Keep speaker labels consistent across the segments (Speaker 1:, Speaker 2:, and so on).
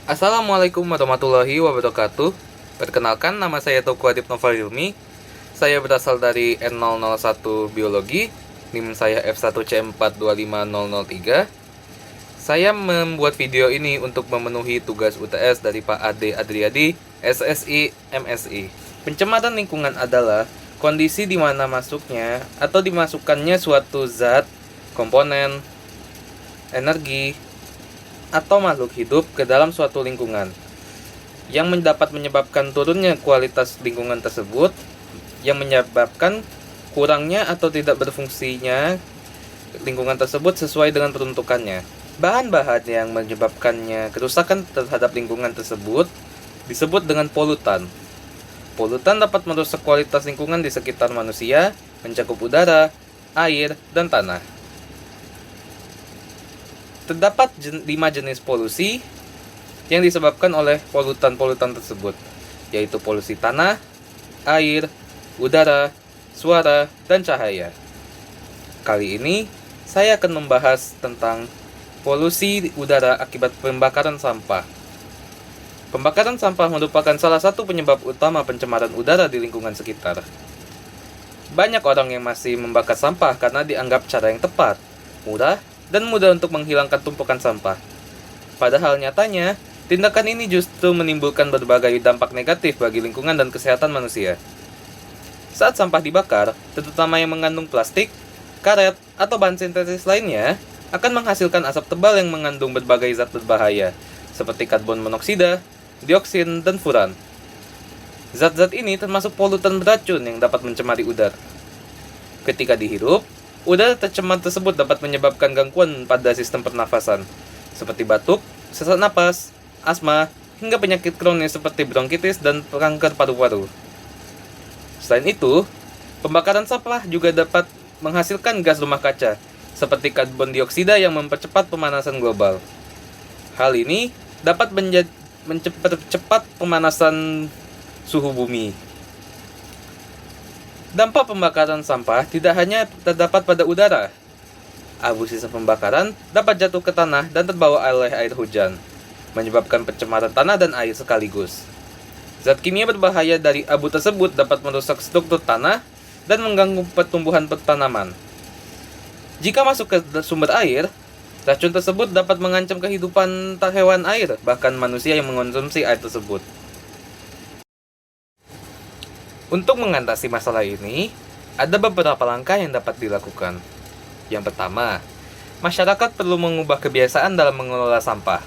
Speaker 1: Assalamualaikum warahmatullahi wabarakatuh. Perkenalkan, nama saya Teuku Adib Nova Hilmi. Saya berasal dari N001 Biologi. NIM saya F1C425003. Saya membuat video ini untuk memenuhi tugas UTS dari Pak Ade Adriadi, SSI, MSI. Pencemaran lingkungan adalah kondisi di mana masuknya atau dimasukkannya suatu zat, komponen, energi, atau makhluk hidup ke dalam suatu lingkungan yang dapat menyebabkan turunnya kualitas lingkungan tersebut, yang menyebabkan kurangnya atau tidak berfungsinya lingkungan tersebut sesuai dengan peruntukannya. Bahan-bahan yang menyebabkannya kerusakan terhadap lingkungan tersebut disebut dengan polutan. Polutan dapat merusak kualitas lingkungan di sekitar manusia, mencakup udara, air, dan tanah. Terdapat 5 jenis polusi yang disebabkan oleh polutan-polutan tersebut, yaitu polusi tanah, air, udara, suara, dan cahaya. Kali ini, saya akan membahas tentang polusi udara akibat pembakaran sampah. Pembakaran sampah merupakan salah satu penyebab utama pencemaran udara di lingkungan sekitar. Banyak orang yang masih membakar sampah karena dianggap cara yang tepat, murah, dan mudah untuk menghilangkan tumpukan sampah. Padahal nyatanya, tindakan ini justru menimbulkan berbagai dampak negatif bagi lingkungan dan kesehatan manusia. Saat sampah dibakar, terutama yang mengandung plastik, karet, atau bahan sintetis lainnya, akan menghasilkan asap tebal yang mengandung berbagai zat berbahaya, seperti karbon monoksida, dioksin, dan furan. Zat-zat ini termasuk polutan beracun yang dapat mencemari udara. Ketika dihirup, udara tercemar tersebut dapat menyebabkan gangguan pada sistem pernafasan, seperti batuk, sesak napas, asma, hingga penyakit kronis seperti bronkitis dan kanker paru-paru. Selain itu, pembakaran sampah juga dapat menghasilkan gas rumah kaca, seperti karbon dioksida yang mempercepat pemanasan global. Hal ini dapat mempercepat pemanasan suhu bumi. Dampak pembakaran sampah tidak hanya terdapat pada udara. Abu sisa pembakaran dapat jatuh ke tanah dan terbawa oleh air hujan, menyebabkan pencemaran tanah dan air sekaligus. Zat kimia berbahaya dari abu tersebut dapat merusak struktur tanah dan mengganggu pertumbuhan tanaman. Jika masuk ke sumber air, racun tersebut dapat mengancam kehidupan hewan air, bahkan manusia yang mengonsumsi air tersebut. Untuk mengatasi masalah ini, ada beberapa langkah yang dapat dilakukan. Yang pertama, masyarakat perlu mengubah kebiasaan dalam mengelola sampah.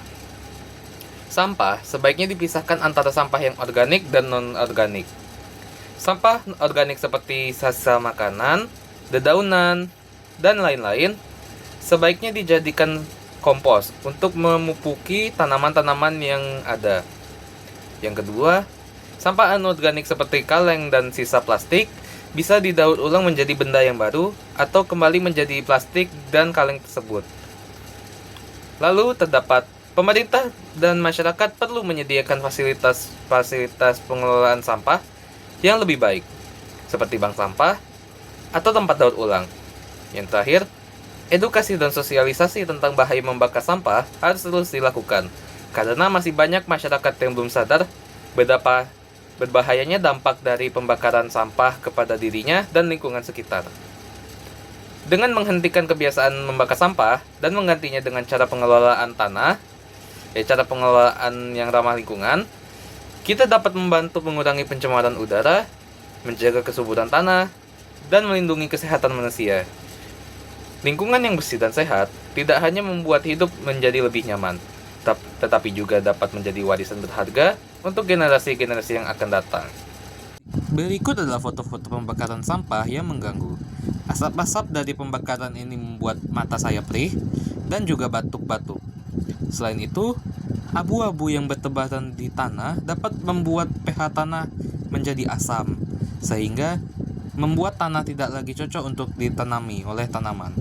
Speaker 1: Sampah sebaiknya dipisahkan antara sampah yang organik dan non-organik. Sampah organik seperti sisa makanan, dedaunan, dan lain-lain sebaiknya dijadikan kompos untuk memupuki tanaman-tanaman yang ada. Yang kedua, sampah anorganik seperti kaleng dan sisa plastik bisa didaur ulang menjadi benda yang baru atau kembali menjadi plastik dan kaleng tersebut. Lalu terdapat pemerintah dan masyarakat perlu menyediakan fasilitas pengelolaan sampah yang lebih baik, seperti bank sampah atau tempat daur ulang. Yang terakhir, edukasi dan sosialisasi tentang bahaya membakar sampah harus terus dilakukan, karena masih banyak masyarakat yang belum sadar betapa berbahayanya dampak dari pembakaran sampah kepada dirinya dan lingkungan sekitar. Dengan menghentikan kebiasaan membakar sampah dan menggantinya dengan cara pengelolaan tanah, cara pengelolaan yang ramah lingkungan, kita dapat membantu mengurangi pencemaran udara, menjaga kesuburan tanah, dan melindungi kesehatan manusia. Lingkungan yang bersih dan sehat tidak hanya membuat hidup menjadi lebih nyaman, tetapi juga dapat menjadi warisan berharga untuk generasi-generasi yang akan datang. Berikut adalah foto-foto pembakaran sampah yang mengganggu. Asap-asap dari pembakaran ini membuat mata saya perih dan juga batuk-batuk. Selain itu, abu-abu yang bertebaran di tanah dapat membuat pH tanah menjadi asam, sehingga membuat tanah tidak lagi cocok untuk ditanami oleh tanaman.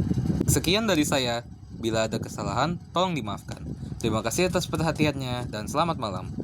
Speaker 1: Sekian dari saya. Bila ada kesalahan, tolong dimaafkan. Terima kasih atas perhatiannya dan selamat malam.